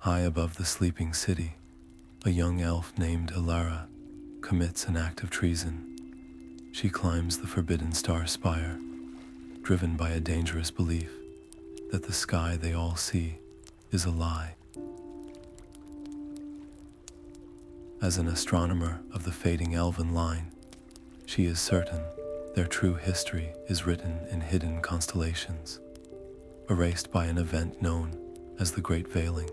High above the sleeping city, a young elf named Elara commits an act of treason. She climbs the forbidden Star-Spire, driven by a dangerous belief that the sky they all see is a lie. As an astronomer of the fading Elven line, she is certain their true history is written in hidden constellations, erased by an event known as the Great Veiling.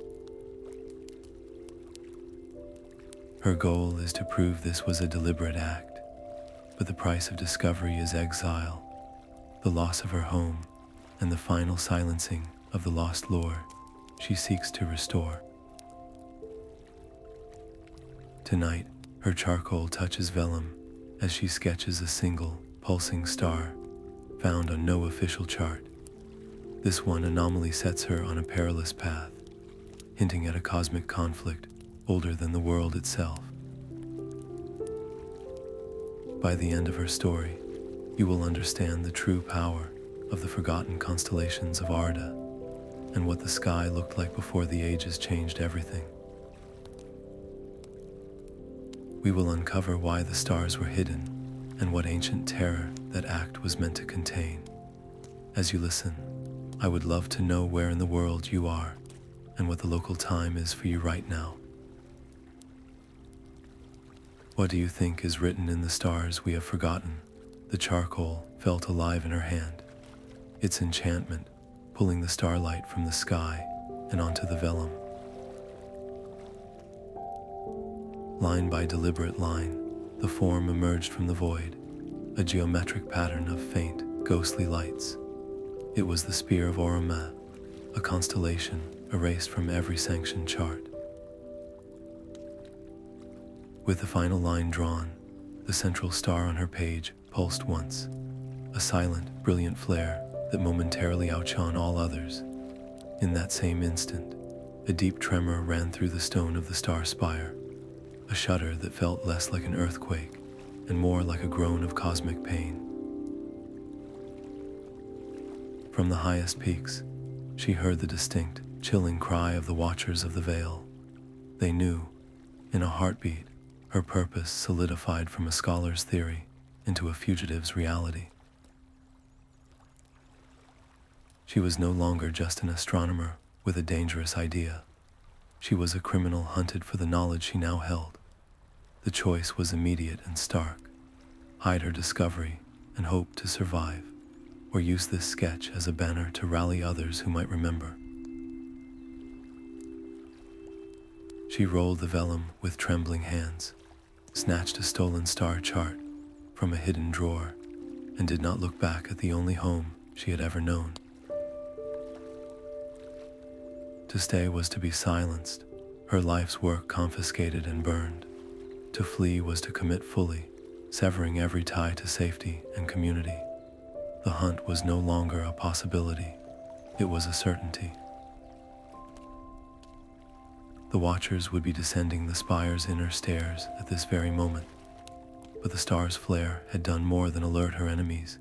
Her goal is to prove this was a deliberate act, but the price of discovery is exile, the loss of her home, and the final silencing of the lost lore she seeks to restore. Tonight, her charcoal touches vellum as she sketches a single, pulsing star found on no official chart. This one anomaly sets her on a perilous path, hinting at a cosmic conflict older than the world itself. By the end of her story, you will understand the true power of the forgotten constellations of Arda and what the sky looked like before the ages changed everything. We will uncover why the stars were hidden and what ancient terror that act was meant to contain. As you listen, I would love to know where in the world you are and what the local time is for you right now. What do you think is written in the stars we have forgotten? The charcoal felt alive in her hand, its enchantment pulling the starlight from the sky and onto the vellum. Line by deliberate line, the form emerged from the void, a geometric pattern of faint, ghostly lights. It was the Spear of Oromah, a constellation erased from every sanctioned chart. With the final line drawn, the central star on her page pulsed once, a silent, brilliant flare that momentarily outshone all others. In that same instant, a deep tremor ran through the stone of the Star-Spire, a shudder that felt less like an earthquake and more like a groan of cosmic pain. From the highest peaks, she heard the distinct, chilling cry of the Watchers of the Veil. They knew, in a heartbeat, her purpose solidified from a scholar's theory into a fugitive's reality. She was no longer just an astronomer with a dangerous idea. She was a criminal hunted for the knowledge she now held. The choice was immediate and stark: hide her discovery and hope to survive, or use this sketch as a banner to rally others who might remember. She rolled the vellum with trembling hands, snatched a stolen star chart from a hidden drawer, and did not look back at the only home she had ever known. To stay was to be silenced, her life's work confiscated and burned. To flee was to commit fully, severing every tie to safety and community. The hunt was no longer a possibility, it was a certainty. The Watchers would be descending the spire's inner stairs at this very moment, but the star's flare had done more than alert her enemies.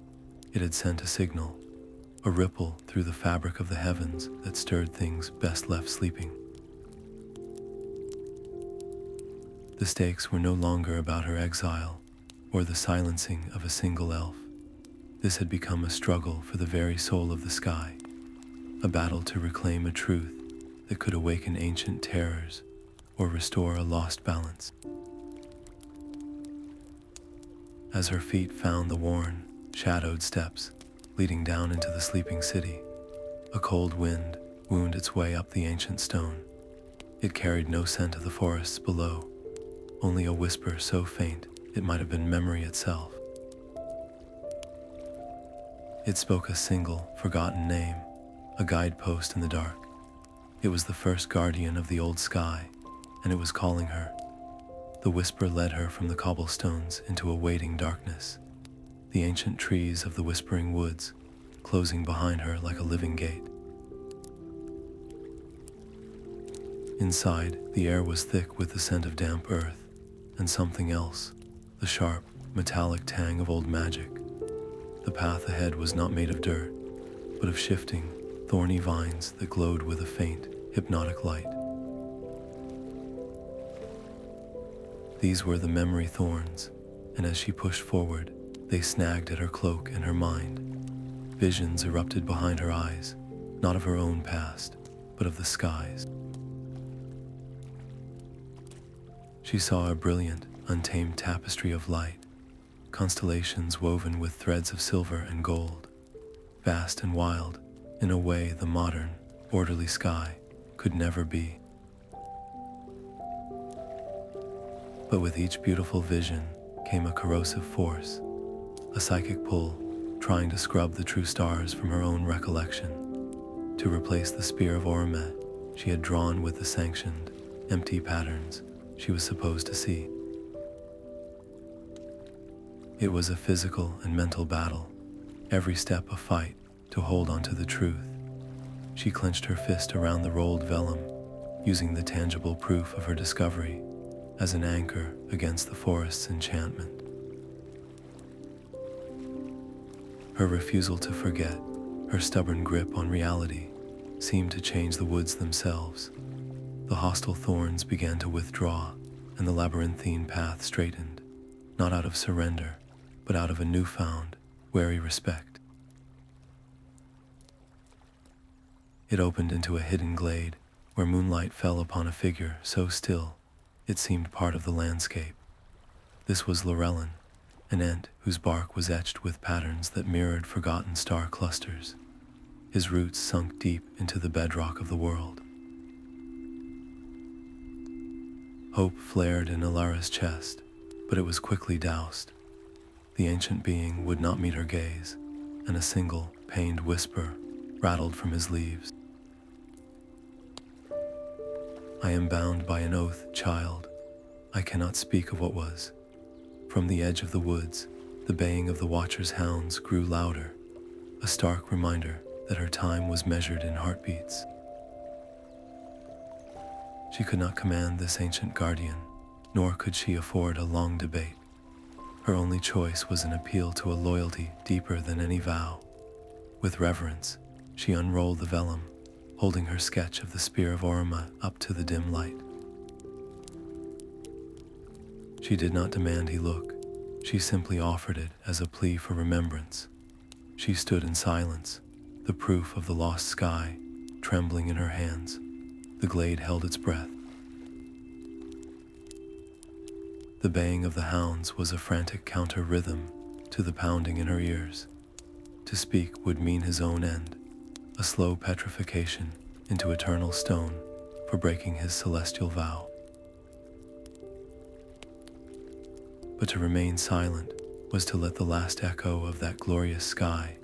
It had sent a signal, a ripple through the fabric of the heavens that stirred things best left sleeping. The stakes were no longer about her exile or the silencing of a single elf. This had become a struggle for the very soul of the sky, a battle to reclaim a truth that could awaken ancient terrors or restore a lost balance. As her feet found the worn, shadowed steps leading down into the sleeping city, a cold wind wound its way up the ancient stone. It carried no scent of the forests below, only a whisper so faint it might have been memory itself. It spoke a single, forgotten name, a guidepost in the dark. It was the first guardian of the old sky, and it was calling her. The whisper led her from the cobblestones into a waiting darkness, the ancient trees of the whispering woods closing behind her like a living gate. Inside, the air was thick with the scent of damp earth and something else, the sharp, metallic tang of old magic. The path ahead was not made of dirt, but of shifting, thorny vines that glowed with a faint, hypnotic light. These were the memory thorns, and as she pushed forward, they snagged at her cloak and her mind. Visions erupted behind her eyes, not of her own past, but of the skies. She saw a brilliant, untamed tapestry of light, constellations woven with threads of silver and gold, vast and wild in a way the modern, orderly sky could never be. But with each beautiful vision came a corrosive force, a psychic pull, trying to scrub the true stars from her own recollection, to replace the spear of Oramet she had drawn with the sanctioned, empty patterns she was supposed to see. It was a physical and mental battle, every step a fight to hold onto the truth. She clenched her fist around the rolled vellum, using the tangible proof of her discovery as an anchor against the forest's enchantment. Her refusal to forget, her stubborn grip on reality, seemed to change the woods themselves. The hostile thorns began to withdraw, and the labyrinthine path straightened, not out of surrender, but out of a newfound, wary respect. It opened into a hidden glade, where moonlight fell upon a figure so still it seemed part of the landscape. This was Lorellen, an ant whose bark was etched with patterns that mirrored forgotten star clusters. His roots sunk deep into the bedrock of the world. Hope flared in Elara's chest, but it was quickly doused. The ancient being would not meet her gaze, and a single, pained whisper rattled from his leaves. I am bound by an oath, child. I cannot speak of what was. From the edge of the woods, the baying of the Watcher's hounds grew louder, a stark reminder that her time was measured in heartbeats. She could not command this ancient guardian, nor could she afford a long debate. Her only choice was an appeal to a loyalty deeper than any vow. With reverence, she unrolled the vellum, holding her sketch of the spear of Orima up to the dim light. She did not demand he look. She simply offered it as a plea for remembrance. She stood in silence, the proof of the lost sky trembling in her hands. The glade held its breath. The baying of the hounds was a frantic counter-rhythm to the pounding in her ears. To speak would mean his own end, a slow petrification into eternal stone for breaking his celestial vow. But to remain silent was to let the last echo of that glorious sky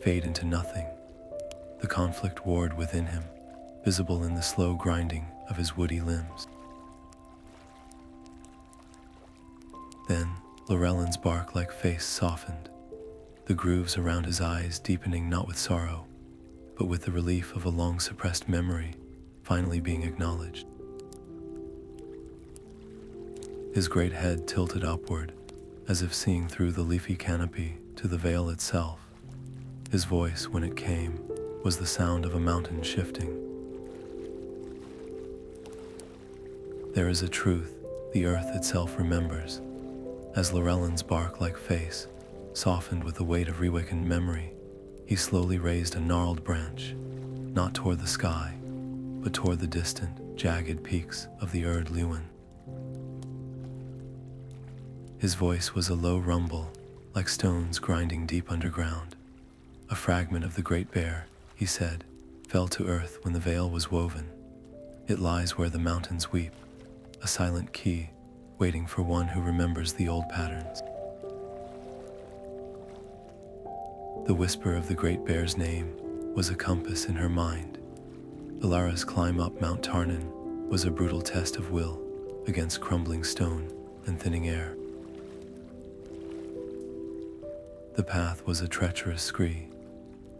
fade into nothing. The conflict warred within him, visible in the slow grinding of his woody limbs. Then Lorellen's bark-like face softened, the grooves around his eyes deepening not with sorrow, but with the relief of a long-suppressed memory finally being acknowledged. His great head tilted upward, as if seeing through the leafy canopy to the veil itself. His voice, when it came, was the sound of a mountain shifting. There is a truth the earth itself remembers. As Lorellen's bark-like face softened with the weight of reawakened memory, he slowly raised a gnarled branch, not toward the sky, but toward the distant, jagged peaks of the Erd Luin. His voice was a low rumble, like stones grinding deep underground. A fragment of the Great Bear, he said, fell to earth when the veil was woven. It lies where the mountains weep, a silent key, waiting for one who remembers the old patterns. The whisper of the Great Bear's name was a compass in her mind. Elara's climb up Mount Tarnan was a brutal test of will against crumbling stone and thinning air. The path was a treacherous scree,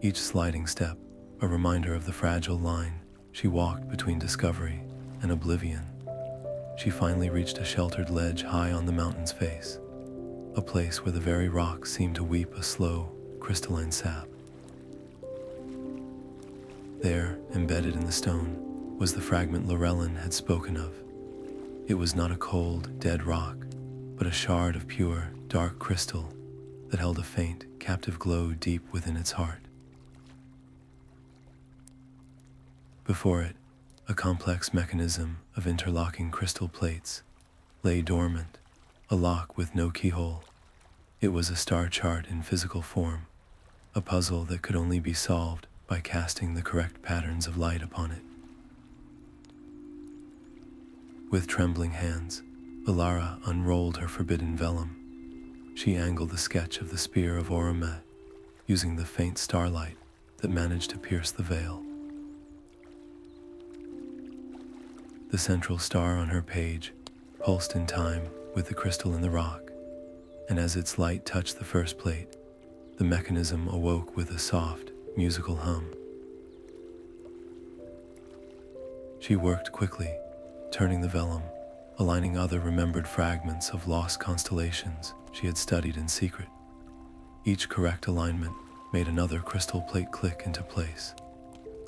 each sliding step a reminder of the fragile line she walked between discovery and oblivion. She finally reached a sheltered ledge high on the mountain's face, a place where the very rocks seemed to weep a slow, crystalline sap. There, embedded in the stone, was the fragment Lorellen had spoken of. It was not a cold, dead rock, but a shard of pure, dark crystal that held a faint, captive glow deep within its heart. Before it, a complex mechanism of interlocking crystal plates lay dormant, a lock with no keyhole. It was a star chart in physical form, a puzzle that could only be solved by casting the correct patterns of light upon it. With trembling hands, Elara unrolled her forbidden vellum. She angled the sketch of the spear of Orometh, using the faint starlight that managed to pierce the veil. The central star on her page pulsed in time with the crystal in the rock, and as its light touched the first plate, the mechanism awoke with a soft, musical hum. She worked quickly, turning the vellum, aligning other remembered fragments of lost constellations she had studied in secret. Each correct alignment made another crystal plate click into place,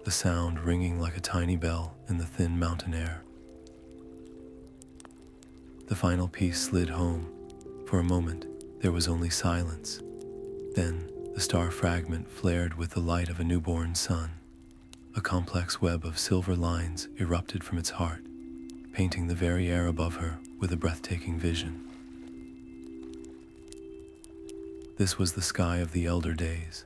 the sound ringing like a tiny bell in the thin mountain air. The final piece slid home. For a moment, there was only silence. Then, the star fragment flared with the light of a newborn sun. A complex web of silver lines erupted from its heart, painting the very air above her with a breathtaking vision. This was the sky of the elder days,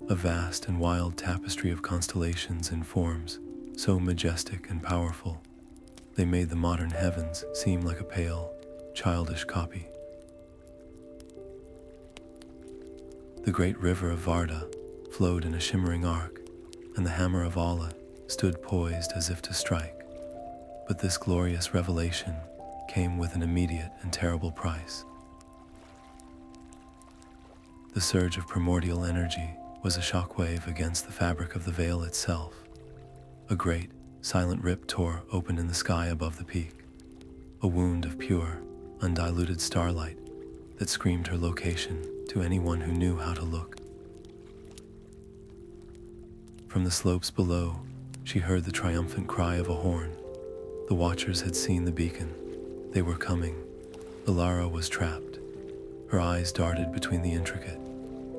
a vast and wild tapestry of constellations and forms, so majestic and powerful, they made the modern heavens seem like a pale, childish copy. The great river of Arda flowed in a shimmering arc, and the hammer of Allah stood poised as if to strike. But this glorious revelation came with an immediate and terrible price. The surge of primordial energy was a shockwave against the fabric of the veil itself. A great, silent rip tore open in the sky above the peak, a wound of pure, undiluted starlight that screamed her location to anyone who knew how to look. From the slopes below, she heard the triumphant cry of a horn. The watchers had seen the beacon. They were coming. Elara was trapped. Her eyes darted between the intricate,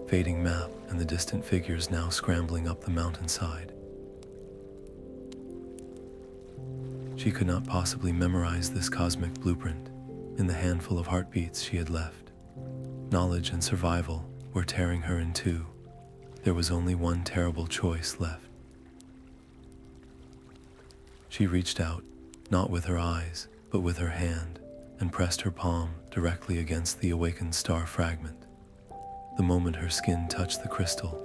fading map and the distant figures now scrambling up the mountainside. She could not possibly memorize this cosmic blueprint in the handful of heartbeats she had left. Knowledge and survival were tearing her in two. There was only one terrible choice left. She reached out, not with her eyes, but with her hand, and pressed her palm directly against the awakened star fragment. The moment her skin touched the crystal,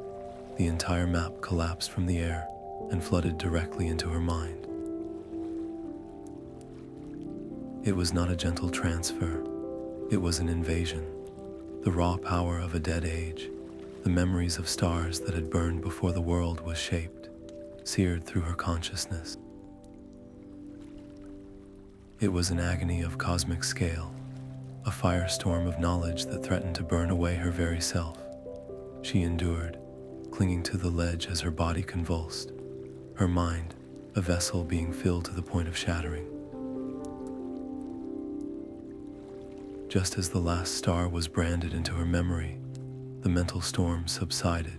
the entire map collapsed from the air and flooded directly into her mind. It was not a gentle transfer. It was an invasion. The raw power of a dead age, the memories of stars that had burned before the world was shaped, seared through her consciousness. It was an agony of cosmic scale, a firestorm of knowledge that threatened to burn away her very self. She endured, clinging to the ledge as her body convulsed, her mind a vessel being filled to the point of shattering. Just as the last star was branded into her memory, the mental storm subsided,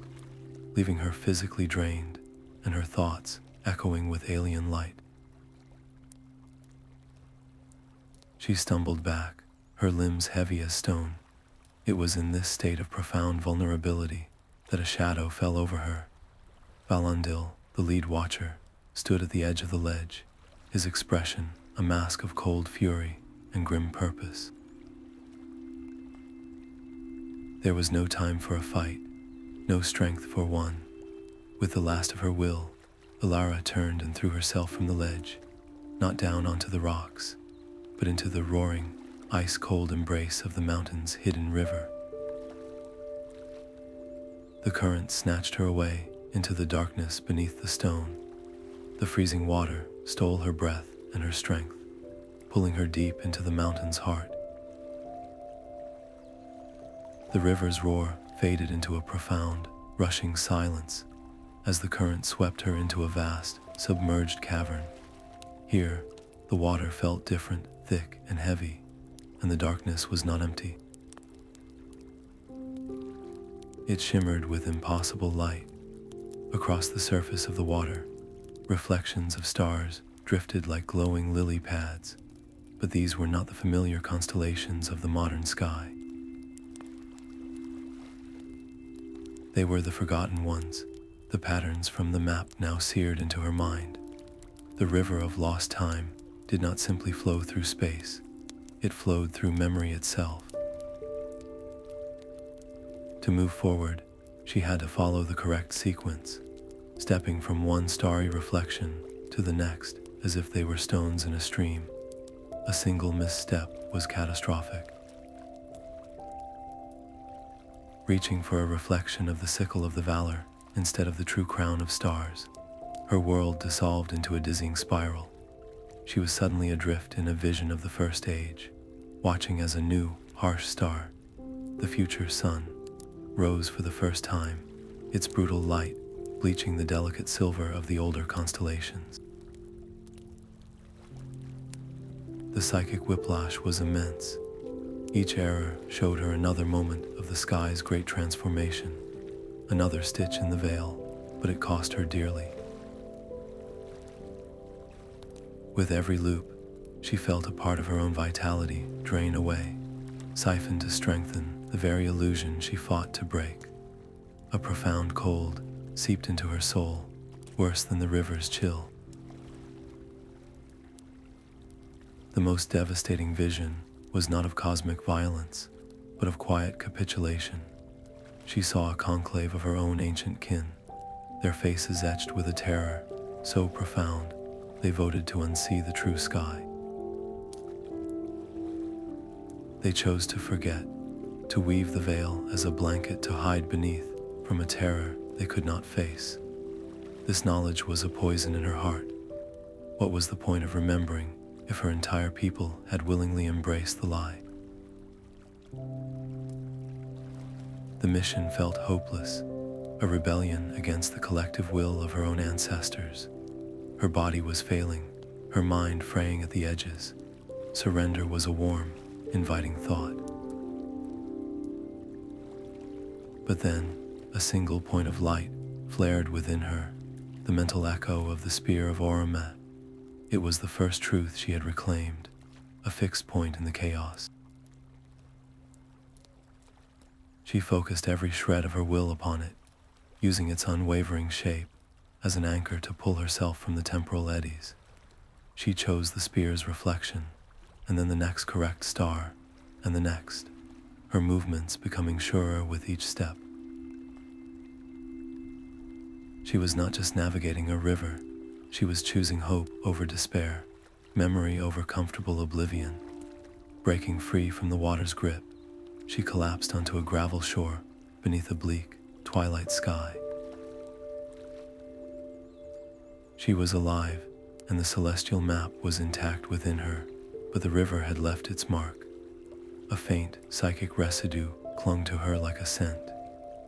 leaving her physically drained and her thoughts echoing with alien light. She stumbled back, her limbs heavy as stone. It was in this state of profound vulnerability that a shadow fell over her. Valandil, the lead watcher, stood at the edge of the ledge, his expression a mask of cold fury and grim purpose. There was no time for a fight, no strength for one. With the last of her will, Elara turned and threw herself from the ledge, not down onto the rocks, but into the roaring, ice-cold embrace of the mountain's hidden river. The current snatched her away into the darkness beneath the stone. The freezing water stole her breath and her strength, pulling her deep into the mountain's heart. The river's roar faded into a profound, rushing silence as the current swept her into a vast, submerged cavern. Here, the water felt different, thick and heavy, and the darkness was not empty. It shimmered with impossible light. Across the surface of the water, reflections of stars drifted like glowing lily pads, but these were not the familiar constellations of the modern sky. They were the forgotten ones, the patterns from the map now seared into her mind. The river of lost time did not simply flow through space, it flowed through memory itself. To move forward, she had to follow the correct sequence, stepping from one starry reflection to the next as if they were stones in a stream. A single misstep was catastrophic. Reaching for a reflection of the sickle of the valor instead of the true crown of stars, her world dissolved into a dizzying spiral. She was suddenly adrift in a vision of the First Age, watching as a new, harsh star, the future sun, rose for the first time, its brutal light bleaching the delicate silver of the older constellations. The psychic whiplash was immense. Each error showed her another moment of the sky's great transformation, another stitch in the veil, but it cost her dearly. With every loop, she felt a part of her own vitality drain away, siphoned to strengthen the very illusion she fought to break. A profound cold seeped into her soul, worse than the river's chill. The most devastating vision was not of cosmic violence, but of quiet capitulation. She saw a conclave of her own ancient kin, their faces etched with a terror so profound they voted to unsee the true sky. They chose to forget, to weave the veil as a blanket to hide beneath from a terror they could not face. This knowledge was a poison in her heart. What was the point of remembering if her entire people had willingly embraced the lie? The mission felt hopeless, a rebellion against the collective will of her own ancestors. Her body was failing, her mind fraying at the edges. Surrender was a warm, inviting thought. But then, a single point of light flared within her, the mental echo of the spear of Oramet. It was the first truth she had reclaimed, a fixed point in the chaos. She focused every shred of her will upon it, using its unwavering shape as an anchor to pull herself from the temporal eddies. She chose the spear's reflection, and then the next correct star, and the next, her movements becoming surer with each step. She was not just navigating a river, she was choosing hope over despair, memory over comfortable oblivion. Breaking free from the water's grip, she collapsed onto a gravel shore beneath a bleak, twilight sky. She was alive, and the celestial map was intact within her, but the river had left its mark. A faint, psychic residue clung to her like a scent,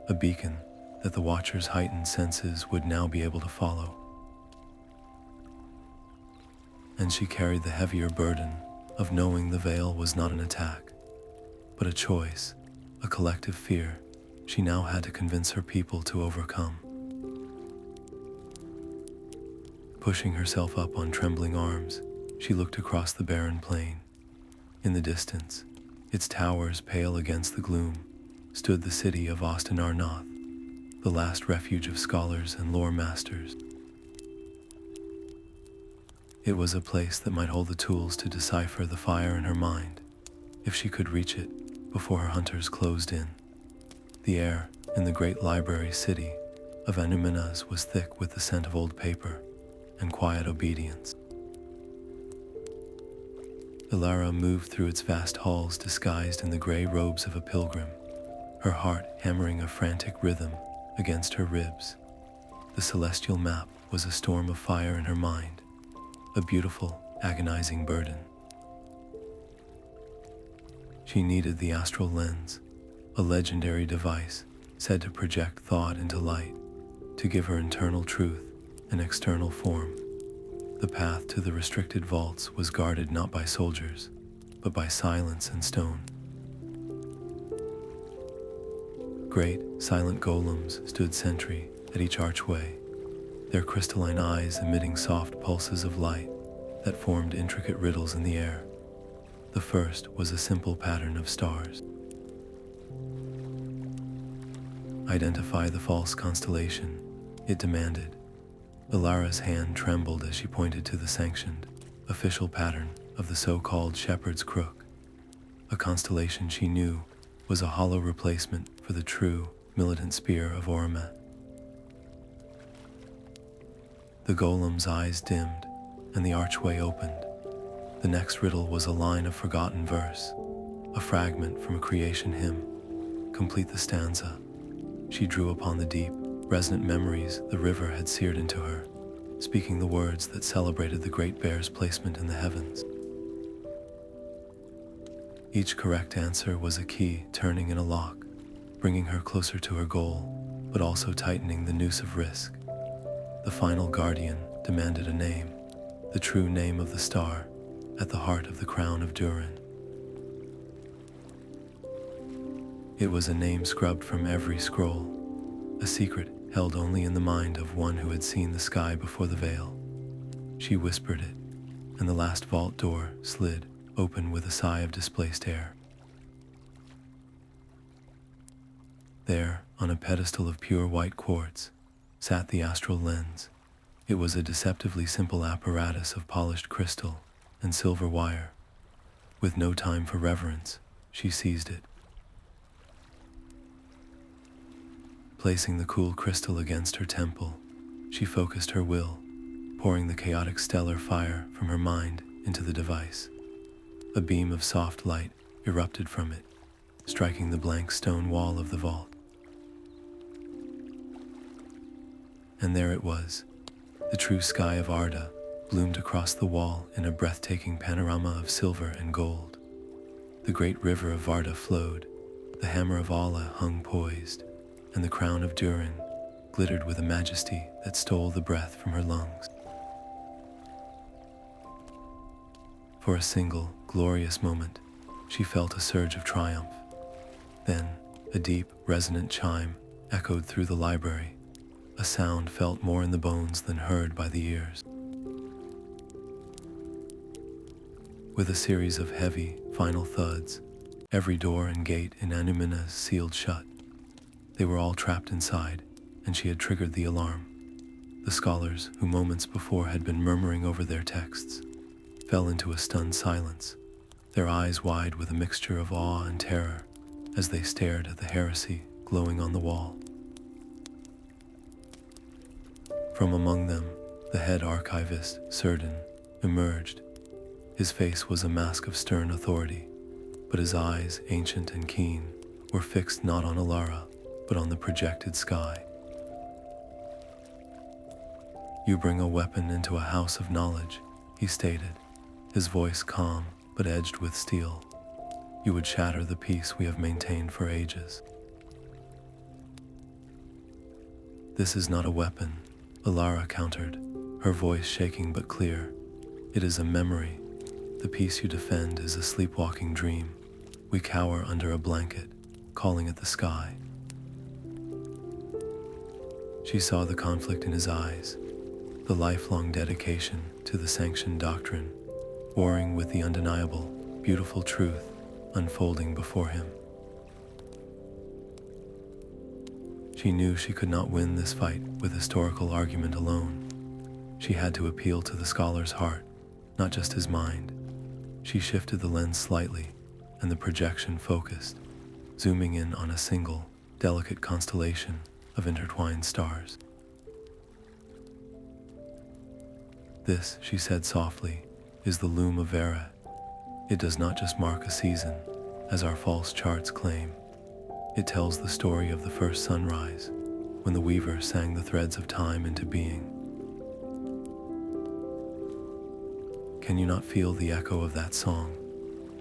a beacon that the watcher's heightened senses would now be able to follow. And she carried the heavier burden of knowing the veil was not an attack, but a choice, a collective fear she now had to convince her people to overcome. Pushing herself up on trembling arms, she looked across the barren plain. In the distance, its towers pale against the gloom, stood the city of Osten-Arnoth, the last refuge of scholars and lore masters. It was a place that might hold the tools to decipher the fire in her mind, if she could reach it before her hunters closed in. The air in the great library city of Anuminas was thick with the scent of old paper and quiet obedience. Elara moved through its vast halls disguised in the gray robes of a pilgrim, her heart hammering a frantic rhythm against her ribs. The celestial map was a storm of fire in her mind, a beautiful, agonizing burden. She needed the astral lens, a legendary device said to project thought into light, to give her internal truth an external form. The path to the restricted vaults was guarded not by soldiers, but by silence and stone. Great, silent golems stood sentry at each archway, their crystalline eyes emitting soft pulses of light that formed intricate riddles in the air. The first was a simple pattern of stars. Identify the false constellation, it demanded. Elara's hand trembled as she pointed to the sanctioned, official pattern of the so-called Shepherd's Crook. A constellation she knew was a hollow replacement for the true, militant spear of Oramet. The golem's eyes dimmed, and the archway opened. The next riddle was a line of forgotten verse, a fragment from a creation hymn. Complete the stanza. She drew upon the deep, resonant memories the river had seared into her, speaking the words that celebrated the Great Bear's placement in the heavens. Each correct answer was a key turning in a lock, bringing her closer to her goal, but also tightening the noose of risk. The final guardian demanded a name, the true name of the star, at the heart of the crown of Durin. It was a name scrubbed from every scroll, a secret held only in the mind of one who had seen the sky before the veil. She whispered it, and the last vault door slid open with a sigh of displaced air. There, on a pedestal of pure white quartz, sat the astral lens. It was a deceptively simple apparatus of polished crystal and silver wire. With no time for reverence, she seized it. Placing the cool crystal against her temple, she focused her will, pouring the chaotic stellar fire from her mind into the device. A beam of soft light erupted from it, striking the blank stone wall of the vault. And there it was. The true sky of Arda bloomed across the wall in a breathtaking panorama of silver and gold. The great river of Arda flowed, the hammer of Allah hung poised, and the crown of Durin glittered with a majesty that stole the breath from her lungs. For a single, glorious moment, she felt a surge of triumph. Then, a deep, resonant chime echoed through the library, a sound felt more in the bones than heard by the ears. With a series of heavy, final thuds, every door and gate in Anumina sealed shut. They were all trapped inside, and she had triggered the alarm. The scholars, who moments before had been murmuring over their texts, fell into a stunned silence, their eyes wide with a mixture of awe and terror as they stared at the heresy glowing on the wall. From among them, the head archivist, Serden, emerged. His face was a mask of stern authority, but his eyes, ancient and keen, were fixed not on Alara, but on the projected sky. "You bring a weapon into a house of knowledge," he stated, his voice calm but edged with steel. "You would shatter the peace we have maintained for ages." "This is not a weapon," Elara countered, her voice shaking but clear. "It is a memory. The peace you defend is a sleepwalking dream. We cower under a blanket, calling it the sky." She saw the conflict in his eyes, the lifelong dedication to the sanctioned doctrine, warring with the undeniable, beautiful truth unfolding before him. She knew she could not win this fight with historical argument alone. She had to appeal to the scholar's heart, not just his mind. She shifted the lens slightly, and the projection focused, zooming in on a single, delicate constellation of intertwined stars. "This," she said softly, "is the loom of Vera. It does not just mark a season, as our false charts claim. It tells the story of the first sunrise, when the weaver sang the threads of time into being. Can you not feel the echo of that song?"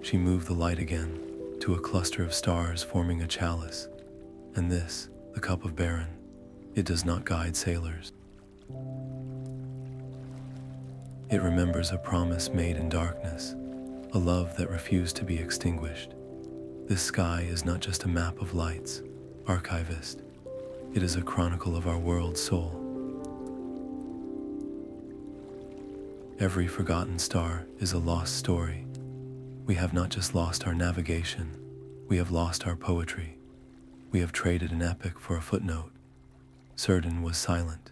She moved the light again to a cluster of stars forming a chalice. "And this, the cup of Baron, it does not guide sailors. It remembers a promise made in darkness, a love that refused to be extinguished. This sky is not just a map of lights, archivist. It is a chronicle of our world's soul. Every forgotten star is a lost story. We have not just lost our navigation, we have lost our poetry. We have traded an epic for a footnote. Serden was silent,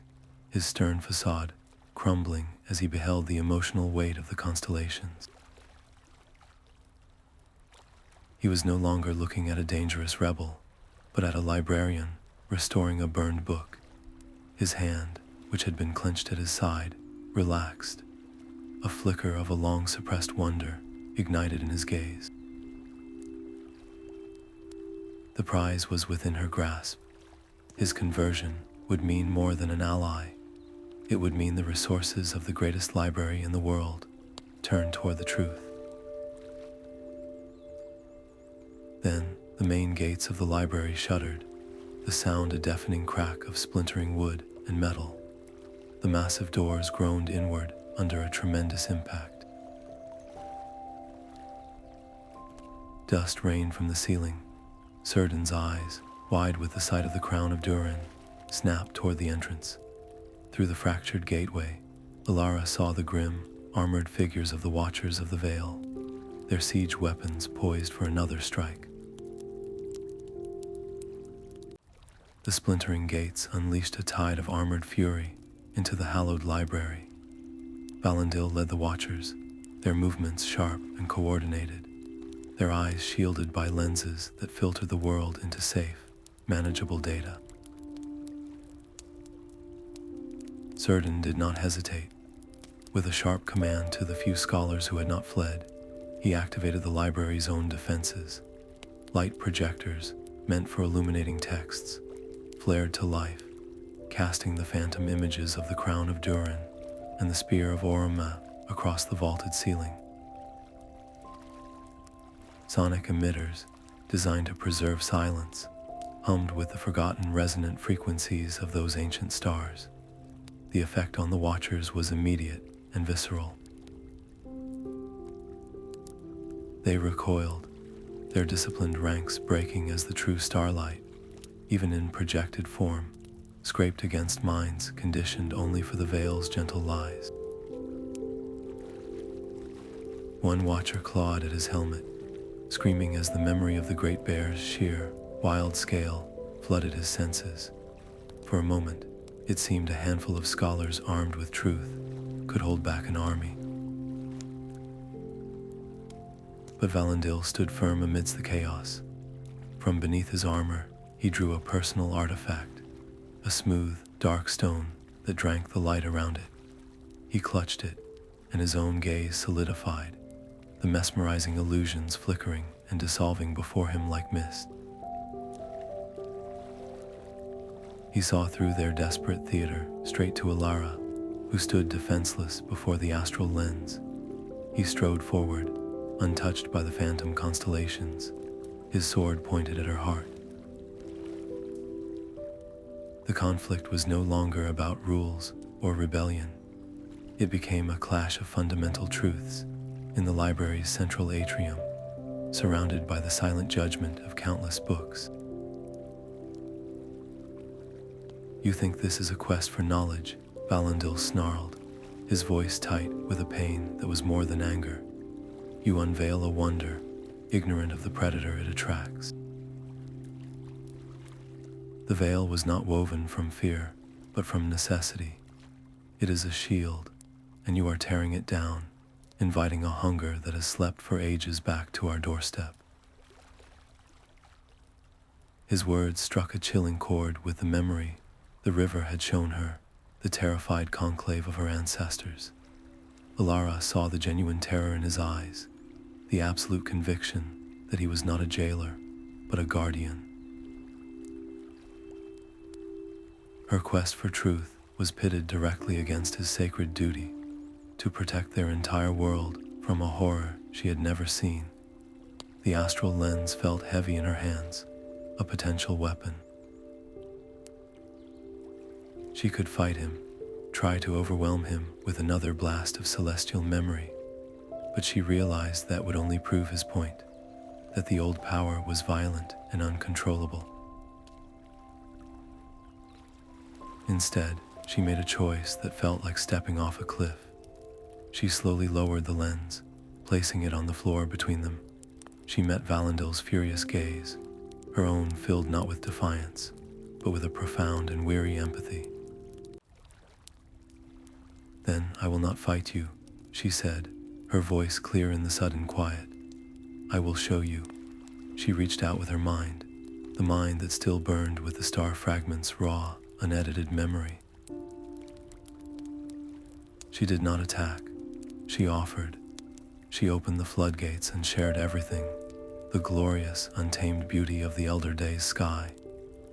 his stern facade crumbling as he beheld the emotional weight of the constellations. He was no longer looking at a dangerous rebel, but at a librarian restoring a burned book. His hand, which had been clenched at his side, relaxed. A flicker of a long-suppressed wonder ignited in his gaze. The prize was within her grasp. His conversion would mean more than an ally. It would mean the resources of the greatest library in the world turned toward the truth. Then the main gates of the library shuddered, the sound a deafening crack of splintering wood and metal. The massive doors groaned inward under a tremendous impact. Dust rained from the ceiling. Serden's eyes, wide with the sight of the crown of Durin, snapped toward the entrance. Through the fractured gateway, Alara saw the grim, armored figures of the Watchers of the Veil, their siege weapons poised for another strike. The splintering gates unleashed a tide of armored fury into the hallowed library. Valandil led the Watchers, their movements sharp and coordinated, their eyes shielded by lenses that filtered the world into safe, manageable data. Serden did not hesitate. With a sharp command to the few scholars who had not fled, he activated the library's own defenses. Light projectors, meant for illuminating texts, flared to life, casting the phantom images of the crown of Durin and the spear of Oromma across the vaulted ceiling. Sonic emitters, designed to preserve silence, hummed with the forgotten resonant frequencies of those ancient stars. The effect on the Watchers was immediate and visceral. They recoiled, their disciplined ranks breaking as the true starlight, even in projected form, scraped against minds conditioned only for the Veil's gentle lies. One Watcher clawed at his helmet, screaming as the memory of the Great Bear's sheer, wild scale flooded his senses. For a moment, it seemed a handful of scholars armed with truth could hold back an army. But Valandil stood firm amidst the chaos. From beneath his armor, he drew a personal artifact, a smooth, dark stone that drank the light around it. He clutched it, and his own gaze solidified, the mesmerizing illusions flickering and dissolving before him like mist. He saw through their desperate theater straight to Elara, who stood defenseless before the astral lens. He strode forward, untouched by the phantom constellations, his sword pointed at her heart. The conflict was no longer about rules or rebellion. It became a clash of fundamental truths in the library's central atrium, surrounded by the silent judgment of countless books. "You think this is a quest for knowledge?" Valandil snarled, his voice tight with a pain that was more than anger. "You unveil a wonder, ignorant of the predator it attracts." The veil was not woven from fear, but from necessity. It is a shield, and you are tearing it down, inviting a hunger that has slept for ages back to our doorstep. His words struck a chilling chord with the memory the river had shown her, the terrified conclave of her ancestors. Alara saw the genuine terror in his eyes, the absolute conviction that he was not a jailer, but a guardian. Her quest for truth was pitted directly against his sacred duty, to protect their entire world from a horror she had never seen. The astral lens felt heavy in her hands, a potential weapon. She could fight him, try to overwhelm him with another blast of celestial memory, but she realized that would only prove his point, that the old power was violent and uncontrollable. Instead, she made a choice that felt like stepping off a cliff. She slowly lowered the lens, placing it on the floor between them. She met Valandil's furious gaze, her own filled not with defiance, but with a profound and weary empathy. "Then I will not fight you," she said, her voice clear in the sudden quiet. "I will show you." She reached out with her mind, the mind that still burned with the star fragment's raw, unedited memory. She did not attack. She offered. She opened the floodgates and shared everything: the glorious, untamed beauty of the Elder Day's sky,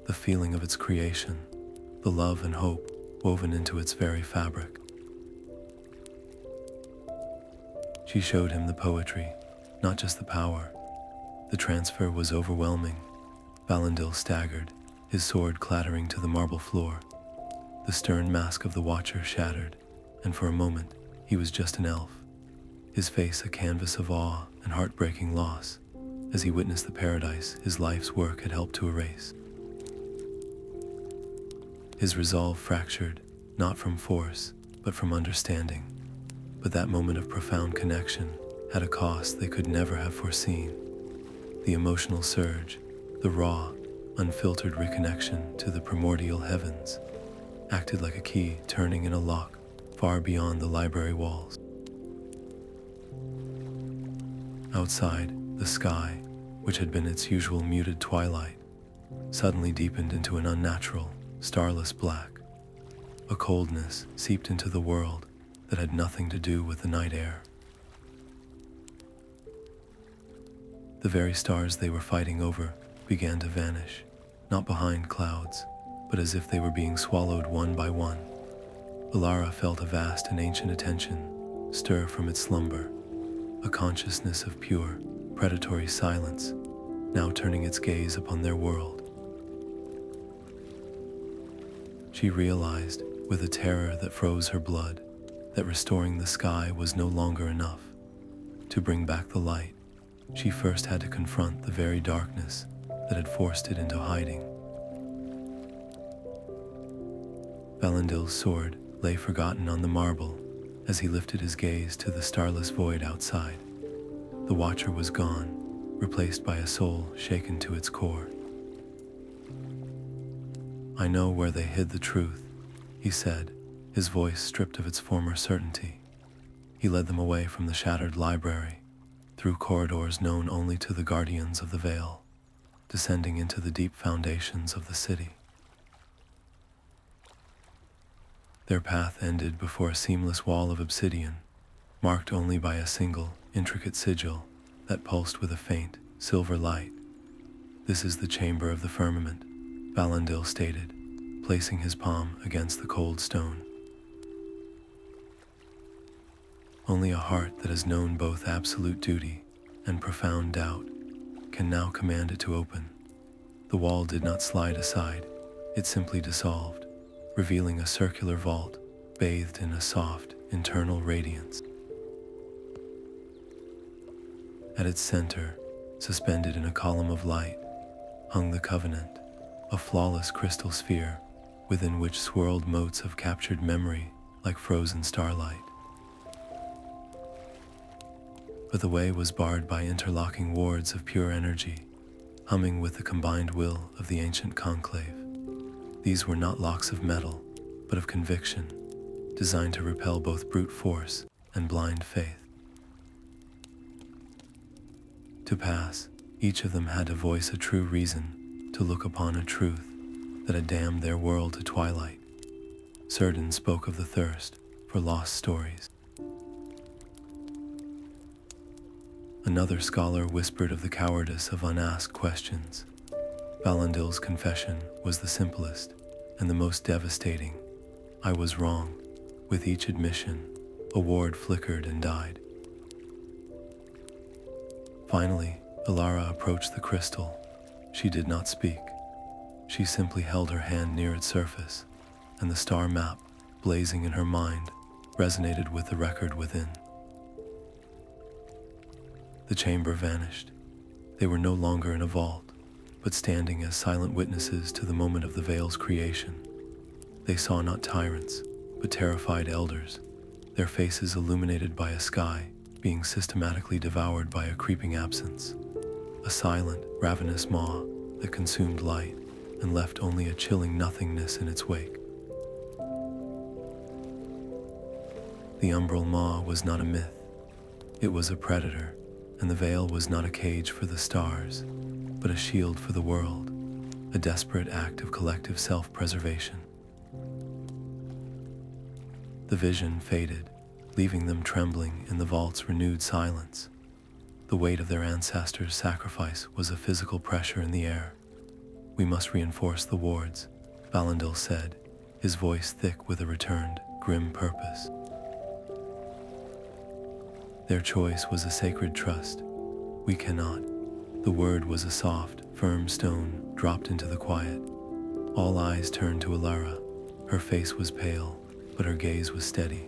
the feeling of its creation, the love and hope woven into its very fabric. She showed him the poetry, not just the power. The transfer was overwhelming. Valandil staggered, his sword clattering to the marble floor. The stern mask of the Watcher shattered, and for a moment he was just an elf, his face a canvas of awe and heartbreaking loss, as he witnessed the paradise his life's work had helped to erase. His resolve fractured, not from force, but from understanding. But that moment of profound connection had a cost they could never have foreseen. The emotional surge, the raw, unfiltered reconnection to the primordial heavens, acted like a key turning in a lock far beyond the library walls. Outside, the sky, which had been its usual muted twilight, suddenly deepened into an unnatural, starless black. A coldness seeped into the world that had nothing to do with the night air. The very stars they were fighting over began to vanish, not behind clouds, but as if they were being swallowed one by one. Alara felt a vast and ancient attention stir from its slumber, a consciousness of pure, predatory silence, now turning its gaze upon their world. She realized, with a terror that froze her blood, that restoring the sky was no longer enough. To bring back the light, she first had to confront the very darkness that had forced it into hiding. Valandil's sword lay forgotten on the marble as he lifted his gaze to the starless void outside. The Watcher was gone, replaced by a soul shaken to its core. "I know where they hid the truth," he said, his voice stripped of its former certainty. He led them away from the shattered library, through corridors known only to the guardians of the Veil, descending into the deep foundations of the city. Their path ended before a seamless wall of obsidian, marked only by a single, intricate sigil that pulsed with a faint, silver light. "This is the chamber of the Firmament," Valandil stated, placing his palm against the cold stone. Only a heart that has known both absolute duty and profound doubt can now command it to open. The wall did not slide aside, it simply dissolved, revealing a circular vault bathed in a soft, internal radiance. At its center, suspended in a column of light, hung the Covenant, a flawless crystal sphere within which swirled motes of captured memory like frozen starlight. But the way was barred by interlocking wards of pure energy, humming with the combined will of the ancient conclave. These were not locks of metal, but of conviction, designed to repel both brute force and blind faith. To pass, each of them had to voice a true reason, to look upon a truth that had damned their world to twilight. Serden spoke of the thirst for lost stories. Another scholar whispered of the cowardice of unasked questions. Valandil's confession was the simplest and the most devastating. "I was wrong." With each admission, a ward flickered and died. Finally, Elara approached the crystal. She did not speak. She simply held her hand near its surface, and the star map, blazing in her mind, resonated with the record within. The chamber vanished. They were no longer in a vault, but standing as silent witnesses to the moment of the veil's creation. They saw not tyrants, but terrified elders, their faces illuminated by a sky being systematically devoured by a creeping absence, a silent, ravenous maw that consumed light and left only a chilling nothingness in its wake. The Umbral Maw was not a myth. It was a predator, and the veil was not a cage for the stars, but a shield for the world, a desperate act of collective self-preservation. The vision faded, leaving them trembling in the vault's renewed silence. The weight of their ancestors' sacrifice was a physical pressure in the air. "We must reinforce the wards," Valandil said, his voice thick with a returned, grim purpose. Their choice was a sacred trust. "We cannot." The word was a soft, firm stone dropped into the quiet. All eyes turned to Elara. Her face was pale, but her gaze was steady.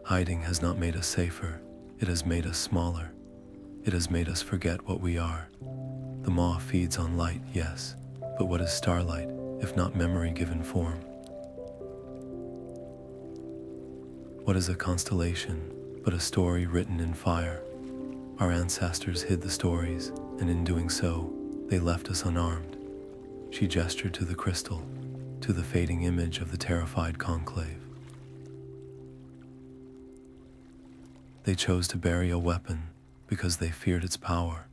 "Hiding has not made us safer. It has made us smaller. It has made us forget what we are. The maw feeds on light, yes, but what is starlight, if not memory given form? What is a constellation, but a story written in fire? Our ancestors hid the stories, and in doing so, they left us unarmed." She gestured to the crystal, to the fading image of the terrified conclave. They chose to bury a weapon because they feared its power.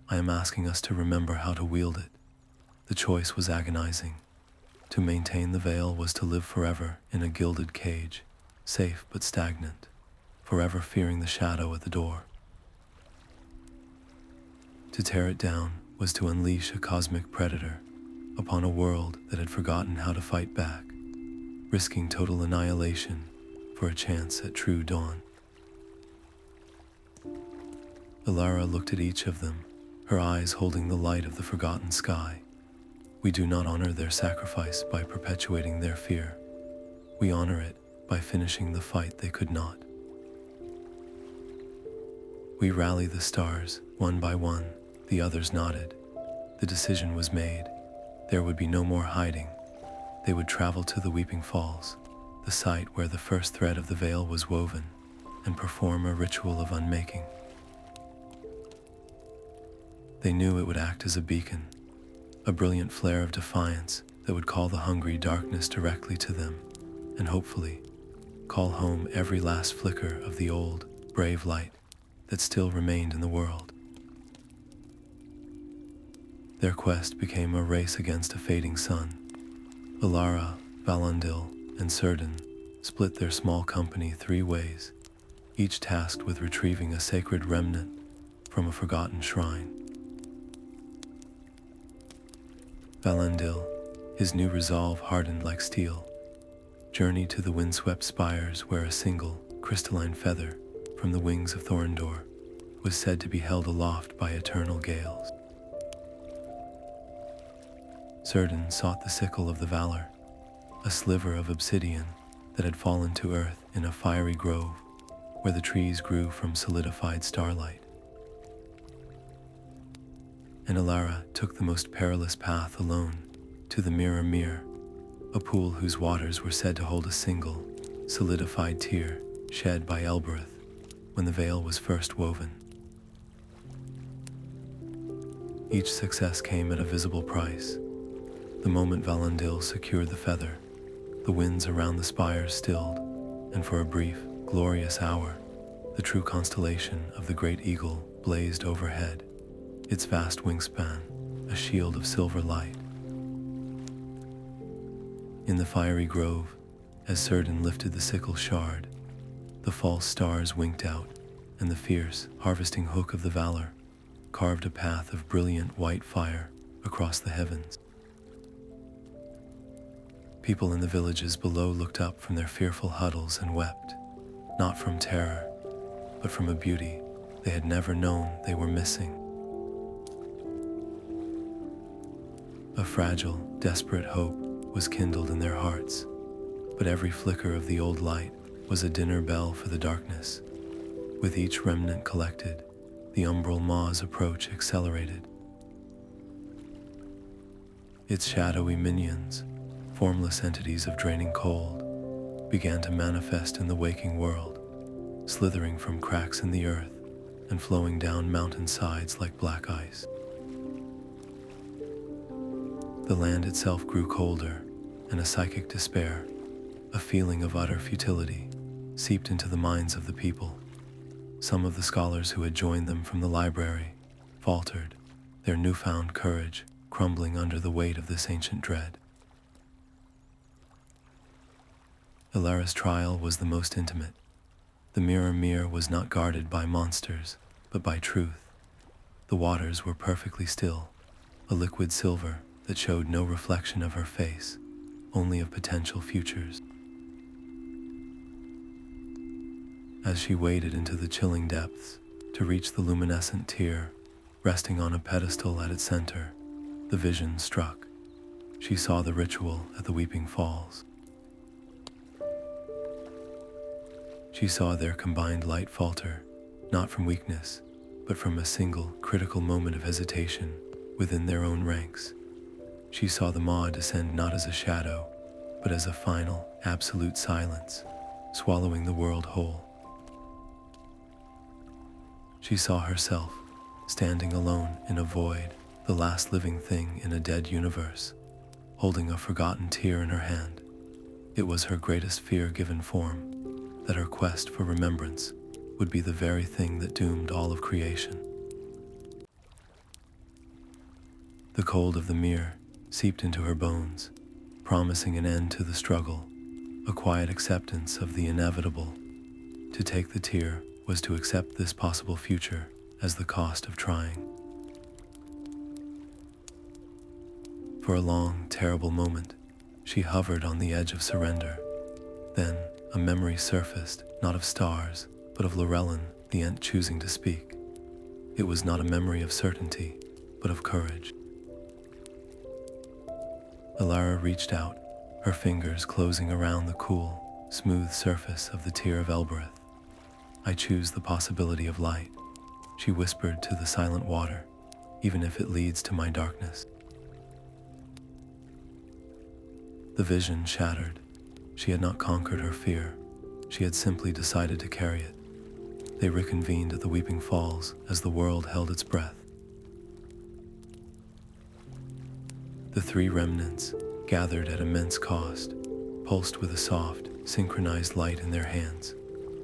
I am asking us to remember how to wield it. The choice was agonizing. To maintain the veil was to live forever in a gilded cage, safe but stagnant, forever fearing the shadow at the door. To tear it down was to unleash a cosmic predator upon a world that had forgotten how to fight back, risking total annihilation for a chance at true dawn. Elara looked at each of them, her eyes holding the light of the forgotten sky. "We do not honor their sacrifice by perpetuating their fear. We honor it by finishing the fight they could not. We rally the stars, one by one," the others nodded. The decision was made. There would be no more hiding. They would travel to the Weeping Falls, the site where the first thread of the veil was woven, and perform a ritual of unmaking. They knew it would act as a beacon, a brilliant flare of defiance that would call the hungry darkness directly to them, and hopefully call home every last flicker of the old, brave light that still remained in the world. Their quest became a race against a fading sun. Elara, Valandil, and Serden split their small company 3 ways, each tasked with retrieving a sacred remnant from a forgotten shrine. Valandil, his new resolve hardened like steel, journeyed to the windswept spires where a single, crystalline feather from the wings of Thorn was said to be held aloft by eternal gales. Serden sought the sickle of the valor, a sliver of obsidian that had fallen to earth in a fiery grove where the trees grew from solidified starlight. And Alara took the most perilous path alone to the Mirror Mere, a pool whose waters were said to hold a single, solidified tear shed by Elbereth when the veil was first woven. Each success came at a visible price. The moment Valandil secured the feather, the winds around the spires stilled, and for a brief, glorious hour, the true constellation of the Great Eagle blazed overhead, its vast wingspan a shield of silver light. In the fiery grove, as Serden lifted the sickle shard, the false stars winked out, and the fierce, harvesting hook of the valor carved a path of brilliant white fire across the heavens. People in the villages below looked up from their fearful huddles and wept, not from terror, but from a beauty they had never known they were missing. A fragile, desperate hope was kindled in their hearts, but every flicker of the old light was a dinner bell for the darkness. With each remnant collected, the Umbral Maw's approach accelerated. Its shadowy minions, formless entities of draining cold, began to manifest in the waking world, slithering from cracks in the earth and flowing down mountain sides like black ice. The land itself grew colder, and a psychic despair, a feeling of utter futility, seeped into the minds of the people. Some of the scholars who had joined them from the library faltered, their newfound courage crumbling under the weight of this ancient dread. Elara's trial was the most intimate. The mirror was not guarded by monsters, but by truth. The waters were perfectly still, a liquid silver that showed no reflection of her face, only of potential futures. As she waded into the chilling depths to reach the luminescent tear, resting on a pedestal at its center, the vision struck. She saw the ritual at the Weeping Falls. She saw their combined light falter, not from weakness, but from a single critical moment of hesitation within their own ranks. She saw the Maw descend not as a shadow, but as a final, absolute silence, swallowing the world whole. She saw herself, standing alone in a void, the last living thing in a dead universe, holding a forgotten tear in her hand. It was her greatest fear given form, that her quest for remembrance would be the very thing that doomed all of creation. The cold of the mirror seeped into her bones, promising an end to the struggle, a quiet acceptance of the inevitable. To take the tear was to accept this possible future as the cost of trying. For a long, terrible moment, she hovered on the edge of surrender. Then, a memory surfaced, not of stars, but of Lorellen, the Ent choosing to speak. It was not a memory of certainty, but of courage. Alara reached out, her fingers closing around the cool, smooth surface of the Tear of Elbereth. "I choose the possibility of light," she whispered to the silent water, "even if it leads to my darkness." The vision shattered. She had not conquered her fear. She had simply decided to carry it. They reconvened at the Weeping Falls as the world held its breath. The three remnants, gathered at immense cost, pulsed with a soft, synchronized light in their hands,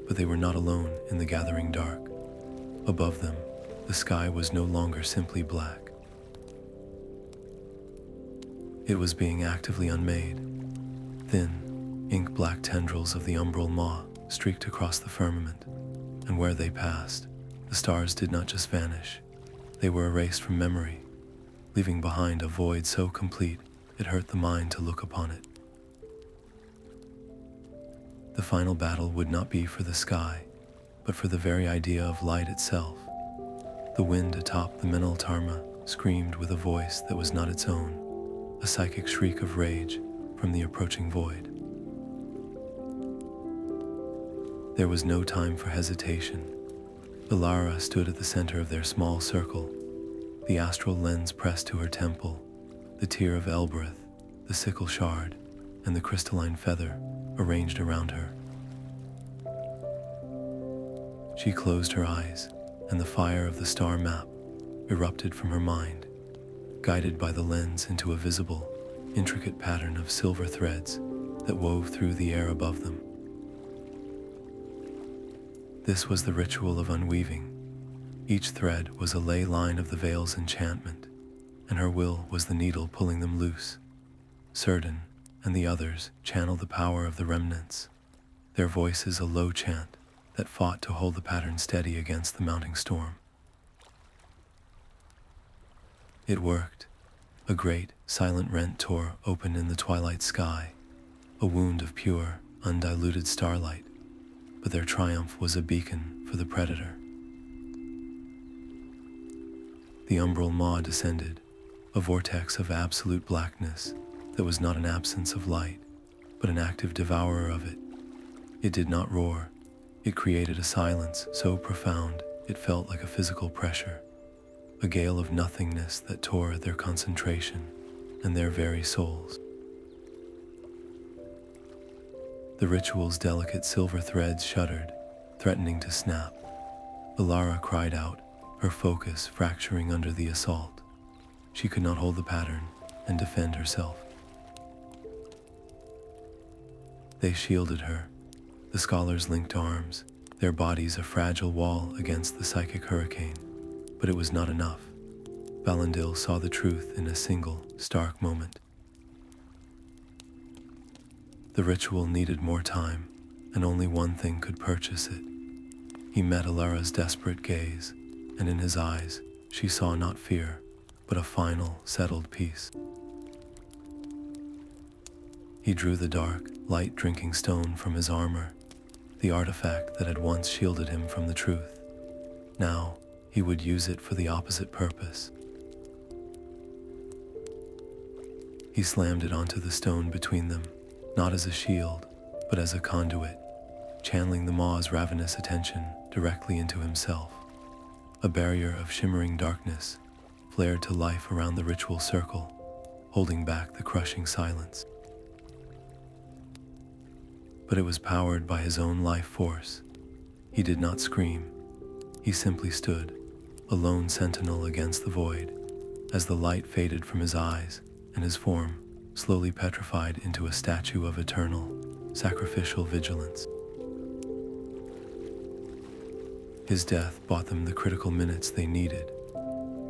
but they were not alone in the gathering dark. Above them, the sky was no longer simply black. It was being actively unmade. Thin, ink-black tendrils of the Umbral Maw streaked across the firmament, and where they passed, the stars did not just vanish, they were erased from memory, leaving behind a void so complete it hurt the mind to look upon it. The final battle would not be for the sky, but for the very idea of light itself. The wind atop the Meneltarma screamed with a voice that was not its own, a psychic shriek of rage from the approaching void. There was no time for hesitation. Elara stood at the center of their small circle, the astral lens pressed to her temple, the Tear of Elbereth, the sickle shard, and the crystalline feather arranged around her. She closed her eyes, and the fire of the star map erupted from her mind, guided by the lens into a visible, intricate pattern of silver threads that wove through the air above them. This was the ritual of unweaving. Each thread was a ley line of the veil's enchantment, and her will was the needle pulling them loose. Serden and the others channeled the power of the remnants, their voices a low chant that fought to hold the pattern steady against the mounting storm. It worked. A great, silent rent tore open in the twilight sky, a wound of pure, undiluted starlight, but their triumph was a beacon for the predator. The Umbral Maw descended, a vortex of absolute blackness that was not an absence of light, but an active devourer of it. It did not roar, It created a silence so profound it felt like a physical pressure, a gale of nothingness that tore at their concentration and their very souls. The ritual's delicate silver threads shuddered, threatening to snap. Alara cried out, her focus fracturing under the assault. She could not hold the pattern and defend herself. They shielded her, the scholars linked arms, their bodies a fragile wall against the psychic hurricane. But it was not enough. Valandil saw the truth in a single, stark moment. The ritual needed more time, and only one thing could purchase it. He met Alara's desperate gaze, and in his eyes, she saw not fear, but a final, settled peace. He drew the dark, light drinking stone from his armor, the artifact that had once shielded him from the truth. Now, he would use it for the opposite purpose. He slammed it onto the stone between them, not as a shield, but as a conduit, channeling the Maw's ravenous attention directly into himself. A barrier of shimmering darkness flared to life around the ritual circle, holding back the crushing silence. But it was powered by his own life force. He did not scream. He simply stood, a lone sentinel against the void, as the light faded from his eyes and his form slowly petrified into a statue of eternal, sacrificial vigilance. His death bought them the critical minutes they needed.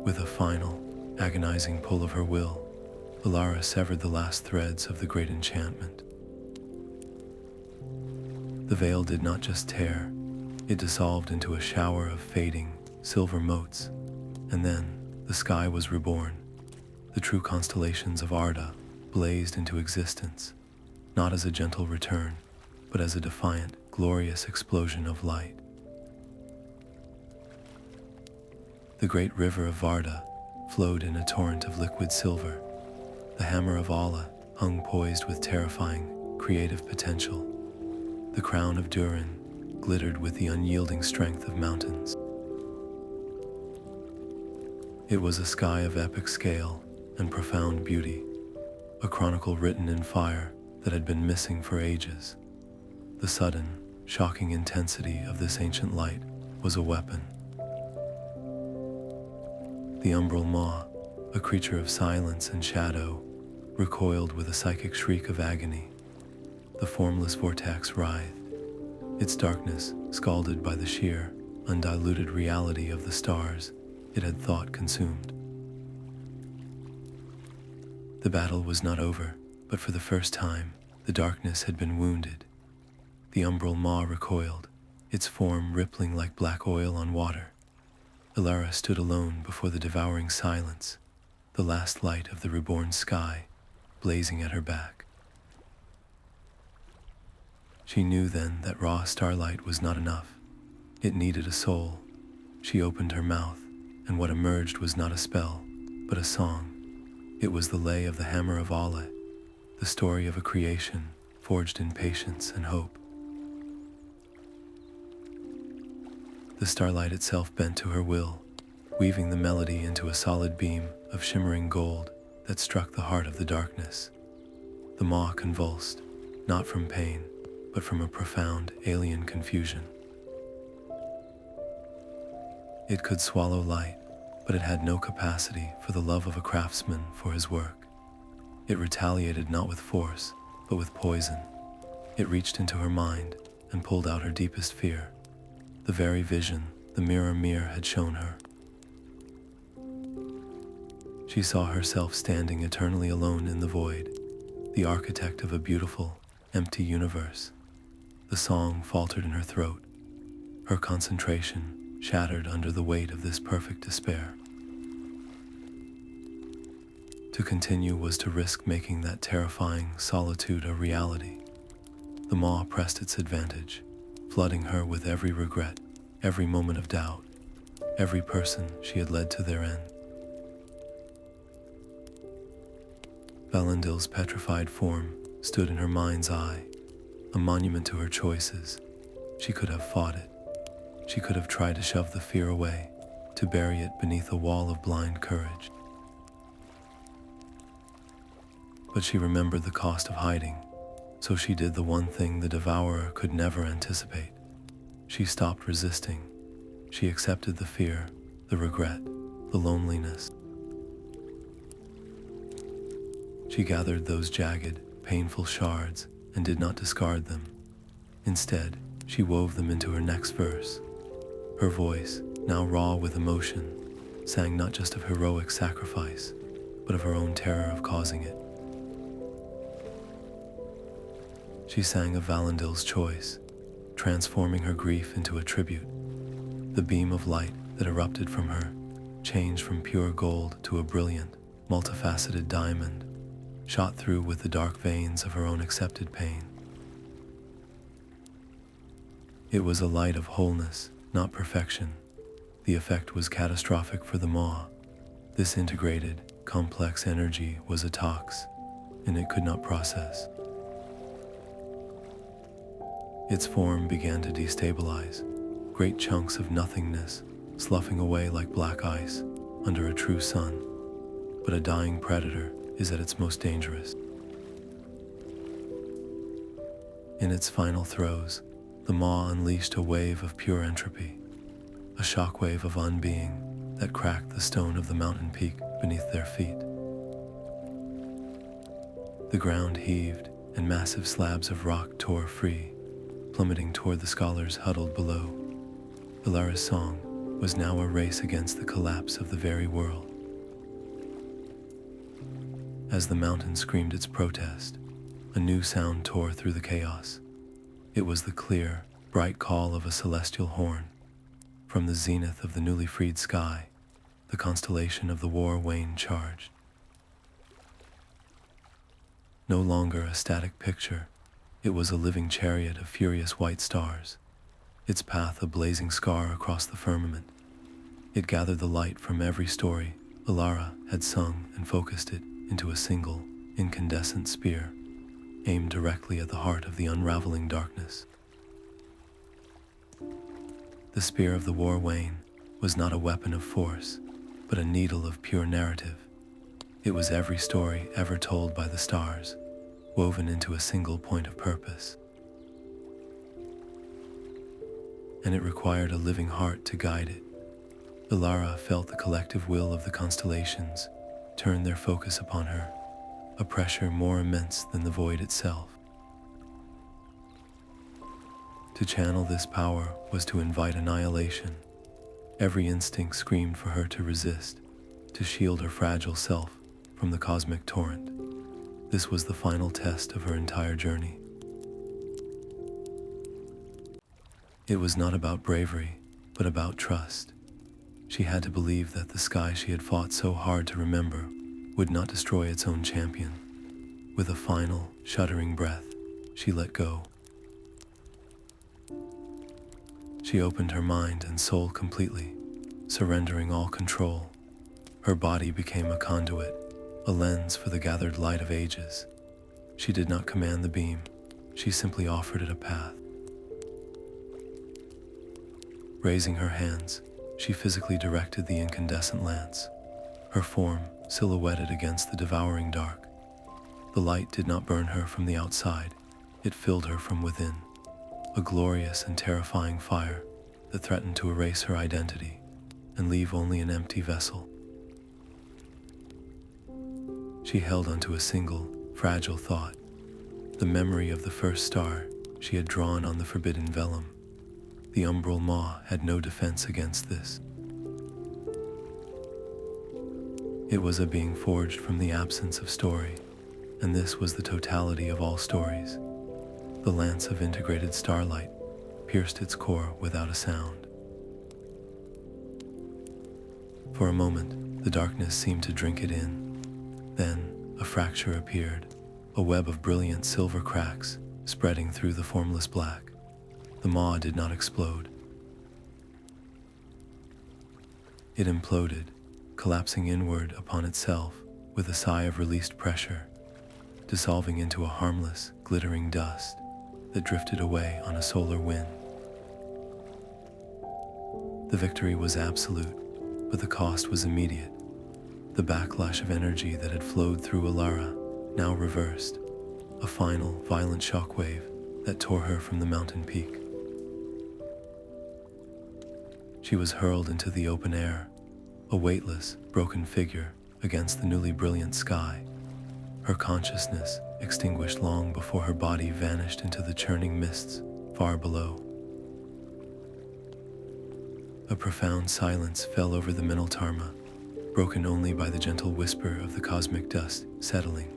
With a final, agonizing pull of her will, Elara severed the last threads of the great enchantment. The veil did not just tear, it dissolved into a shower of fading, silver motes, and then the sky was reborn. The true constellations of Arda blazed into existence, not as a gentle return, but as a defiant, glorious explosion of light. The great river of Varda flowed in a torrent of liquid silver. The hammer of Allah hung poised with terrifying, creative potential. The crown of Durin glittered with the unyielding strength of mountains. It was a sky of epic scale and profound beauty, a chronicle written in fire that had been missing for ages. The sudden, shocking intensity of this ancient light was a weapon. The Umbral Maw, a creature of silence and shadow, recoiled with a psychic shriek of agony. The formless vortex writhed, its darkness scalded by the sheer, undiluted reality of the stars it had thought consumed. The battle was not over, but for the first time, the darkness had been wounded. The Umbral Maw recoiled, its form rippling like black oil on water. Elara stood alone before the devouring silence, the last light of the reborn sky blazing at her back. She knew then that raw starlight was not enough. It needed a soul. She opened her mouth, and what emerged was not a spell, but a song. It was the lay of the hammer of Allah, the story of a creation forged in patience and hope. The starlight itself bent to her will, weaving the melody into a solid beam of shimmering gold that struck the heart of the darkness. The Maw convulsed, not from pain, but from a profound alien confusion. It could swallow light, but it had no capacity for the love of a craftsman for his work. It retaliated not with force, but with poison. It reached into her mind and pulled out her deepest fear, the very vision the mirror had shown her. She saw herself standing eternally alone in the void, the architect of a beautiful, empty universe. The song faltered in her throat, her concentration shattered under the weight of this perfect despair. To continue was to risk making that terrifying solitude a reality. The Maw pressed its advantage, flooding her with every regret, every moment of doubt, every person she had led to their end. Valandil's petrified form stood in her mind's eye, a monument to her choices, She could have fought it. She could have tried to shove the fear away, to bury it beneath a wall of blind courage. But she remembered the cost of hiding, so she did the one thing the Devourer could never anticipate. She stopped resisting. She accepted the fear, the regret, the loneliness. She gathered those jagged, painful shards and did not discard them. Instead, she wove them into her next verse. Her voice, now raw with emotion, sang not just of heroic sacrifice, but of her own terror of causing it. She sang of Valandil's choice, transforming her grief into a tribute. The beam of light that erupted from her changed from pure gold to a brilliant, multifaceted diamond, shot through with the dark veins of her own accepted pain. It was a light of wholeness, not perfection. The effect was catastrophic for the Maw. This integrated, complex energy was a tox, and it could not process. Its form began to destabilize, great chunks of nothingness sloughing away like black ice under a true sun. But a dying predator is at its most dangerous. In its final throes, the Maw unleashed a wave of pure entropy, a shockwave of unbeing that cracked the stone of the mountain peak beneath their feet. The ground heaved, and massive slabs of rock tore free, plummeting toward the scholars huddled below. Elara's song was now a race against the collapse of the very world. As the mountain screamed its protest, a new sound tore through the chaos. It was the clear, bright call of a celestial horn. From the zenith of the newly freed sky, the constellation of the war Wain charged. No longer a static picture, it was a living chariot of furious white stars, its path a blazing scar across the firmament. It gathered the light from every story Alara had sung and focused it into a single, incandescent spear, aimed directly at the heart of the unraveling darkness. The spear of the war Wain was not a weapon of force, but a needle of pure narrative. It was every story ever told by the stars, woven into a single point of purpose. And it required a living heart to guide it. Elara felt the collective will of the constellations turn their focus upon her, a pressure more immense than the void itself. To channel this power was to invite annihilation. Every instinct screamed for her to resist, to shield her fragile self from the cosmic torrent. This was the final test of her entire journey. It was not about bravery, but about trust. She had to believe that the sky she had fought so hard to remember would not destroy its own champion. With a final, shuddering breath, she let go. She opened her mind and soul completely, surrendering all control. Her body became a conduit, a lens for the gathered light of ages. She did not command the beam, she simply offered it a path. Raising her hands, she physically directed the incandescent lance, her form silhouetted against the devouring dark. The light did not burn her from the outside, it filled her from within, a glorious and terrifying fire that threatened to erase her identity and leave only an empty vessel. She held onto a single, fragile thought, the memory of the first star she had drawn on the forbidden vellum. The Umbral Maw had no defense against this. It was a being forged from the absence of story, and this was the totality of all stories. The lance of integrated starlight pierced its core without a sound. For a moment, the darkness seemed to drink it in. Then, a fracture appeared, a web of brilliant silver cracks spreading through the formless black. The Maw did not explode. It imploded, collapsing inward upon itself with a sigh of released pressure, dissolving into a harmless, glittering dust that drifted away on a solar wind. The victory was absolute, but the cost was immediate. The backlash of energy that had flowed through Elara now reversed, a final, violent shockwave that tore her from the mountain peak. She was hurled into the open air, a weightless, broken figure against the newly brilliant sky. Her consciousness extinguished long before her body vanished into the churning mists far below. A profound silence fell over the Minaltarma, broken only by the gentle whisper of the cosmic dust settling.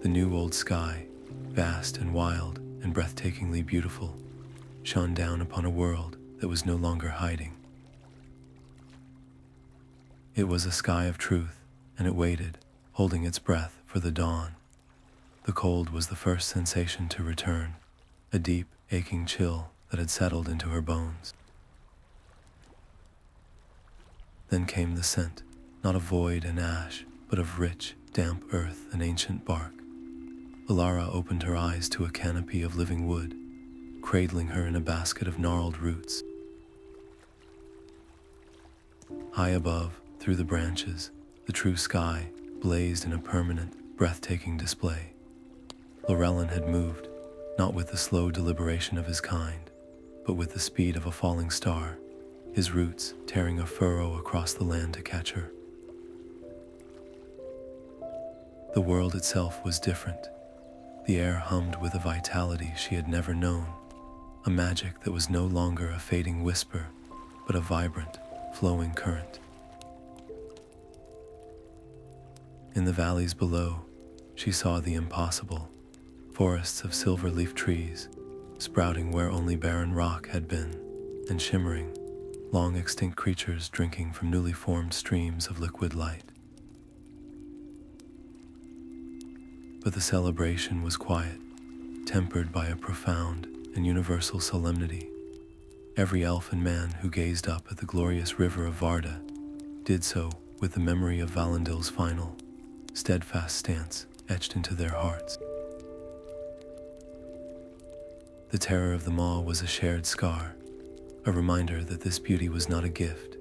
The new old sky, vast and wild and breathtakingly beautiful, shone down upon a world that was no longer hiding. It was a sky of truth, and it waited, holding its breath for the dawn. The cold was the first sensation to return, a deep, aching chill that had settled into her bones. Then came the scent, not of void and ash, but of rich, damp earth and ancient bark. Alara opened her eyes to a canopy of living wood, cradling her in a basket of gnarled roots. High above, through the branches, the true sky blazed in a permanent, breathtaking display. Lorellen had moved, not with the slow deliberation of his kind, but with the speed of a falling star, his roots tearing a furrow across the land to catch her. The world itself was different. The air hummed with a vitality she had never known, a magic that was no longer a fading whisper, but a vibrant, flowing current. In the valleys below, she saw the impossible, forests of silver-leaf trees, sprouting where only barren rock had been, and shimmering, long-extinct creatures drinking from newly formed streams of liquid light. But the celebration was quiet, tempered by a profound and universal solemnity. Every elf and man who gazed up at the glorious river of Arda did so with the memory of Valandil's final, steadfast stance etched into their hearts. The terror of the maw was a shared scar, a reminder that this beauty was not a gift,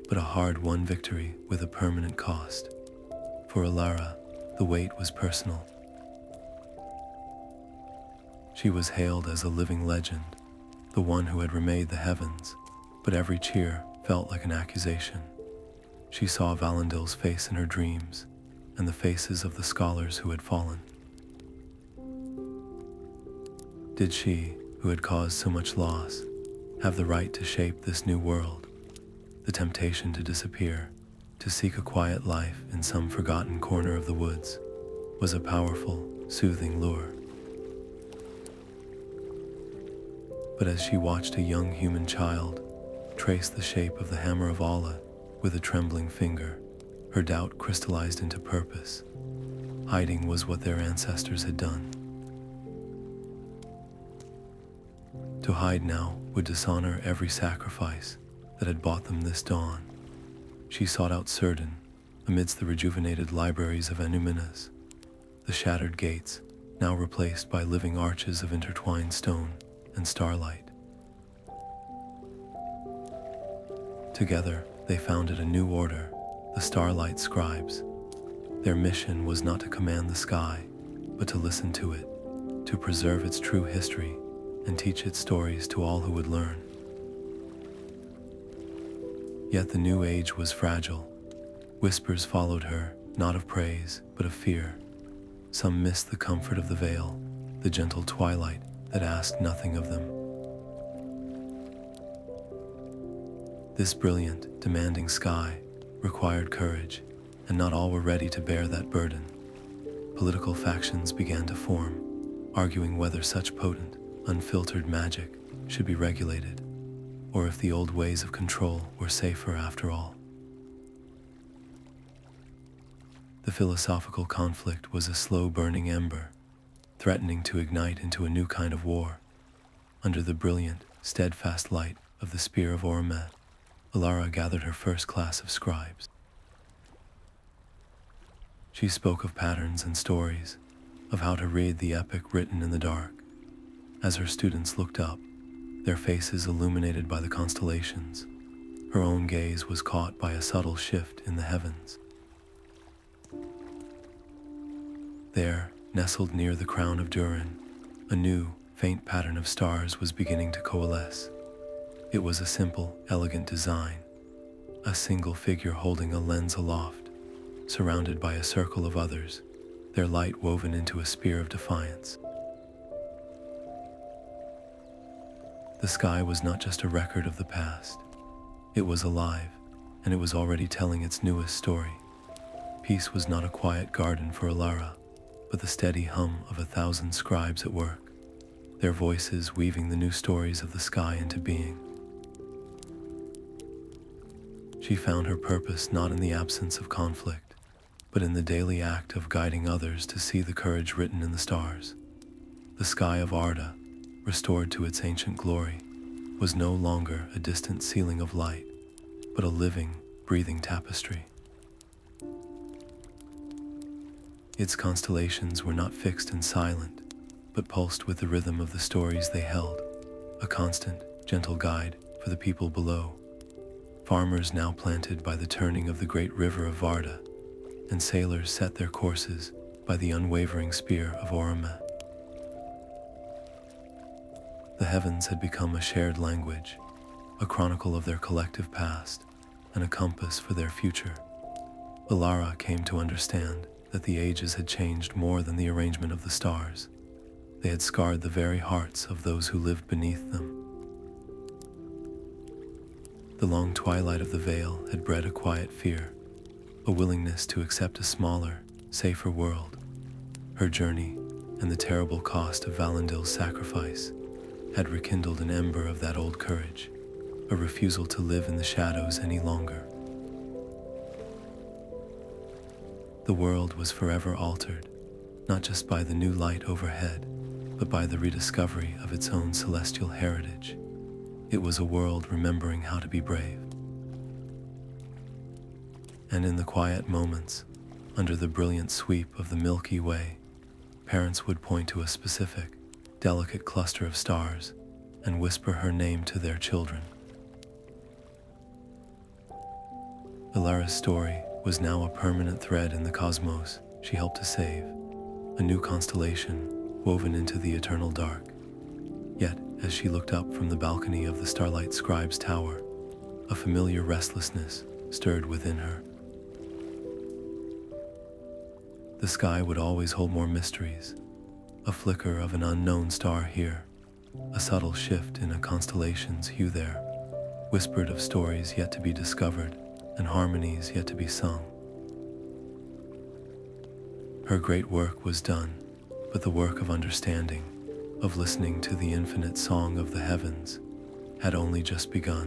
but a hard-won victory with a permanent cost. For Alara, the weight was personal. She was hailed as a living legend, the one who had remade the heavens, but every cheer felt like an accusation. She saw Valandil's face in her dreams, and the faces of the scholars who had fallen. Did she, who had caused so much loss, have the right to shape this new world? The temptation to disappear, to seek a quiet life in some forgotten corner of the woods, was a powerful, soothing lure. But as she watched a young human child trace the shape of the hammer of Allah with a trembling finger, her doubt crystallized into purpose. Hiding was what their ancestors had done. To hide now would dishonor every sacrifice that had bought them this dawn. She sought out Serden amidst the rejuvenated libraries of Anuminas, the shattered gates now replaced by living arches of intertwined stone and starlight. Together, they founded a new order, the Starlight Scribes. Their mission was not to command the sky, but to listen to it, to preserve its true history, and teach its stories to all who would learn. Yet the new age was fragile. Whispers followed her, not of praise, but of fear. Some missed the comfort of the veil, the gentle twilight that asked nothing of them. This brilliant, demanding sky required courage, and not all were ready to bear that burden. Political factions began to form, arguing whether such potent, unfiltered magic should be regulated, or if the old ways of control were safer after all. The philosophical conflict was a slow-burning ember, threatening to ignite into a new kind of war. Under the brilliant, steadfast light of the Spear of Ormet, Alara gathered her first class of scribes. She spoke of patterns and stories, of how to read the epic written in the dark. As her students looked up, their faces illuminated by the constellations, Her own gaze was caught by a subtle shift in the heavens. There, nestled near the crown of Durin, a new, faint pattern of stars was beginning to coalesce. It was a simple, elegant design, a single figure holding a lens aloft, surrounded by a circle of others, their light woven into a spear of defiance. The sky was not just a record of the past. It was alive, and it was already telling its newest story. Peace was not a quiet garden for Alara, but the steady hum of 1,000 scribes at work, their voices weaving the new stories of the sky into being. She found her purpose not in the absence of conflict, but in the daily act of guiding others to see the courage written in the stars. The sky of Arda, restored to its ancient glory, was no longer a distant ceiling of light, but a living, breathing tapestry. Its constellations were not fixed and silent, but pulsed with the rhythm of the stories they held, a constant, gentle guide for the people below. Farmers now planted by the turning of the great river of Varda, and sailors set their courses by the unwavering spear of Orometh. The heavens had become a shared language, a chronicle of their collective past, and a compass for their future. Elara came to understand that the ages had changed more than the arrangement of the stars. They had scarred the very hearts of those who lived beneath them. The long twilight of the Vale had bred a quiet fear, a willingness to accept a smaller, safer world. Her journey, and the terrible cost of Valendil's sacrifice, had rekindled an ember of that old courage, a refusal to live in the shadows any longer. The world was forever altered, not just by the new light overhead, but by the rediscovery of its own celestial heritage. It was a world remembering how to be brave. And in the quiet moments, under the brilliant sweep of the Milky Way, parents would point to a specific, delicate cluster of stars and whisper her name to their children. Elara's story was now a permanent thread in the cosmos she helped to save, a new constellation woven into the eternal dark. Yet, as she looked up from the balcony of the Starlight Scribe's tower, a familiar restlessness stirred within her. The sky would always hold more mysteries, a flicker of an unknown star here, a subtle shift in a constellation's hue there, whispered of stories yet to be discovered and harmonies yet to be sung. Her great work was done, but the work of understanding, of listening to the infinite song of the heavens, had only just begun.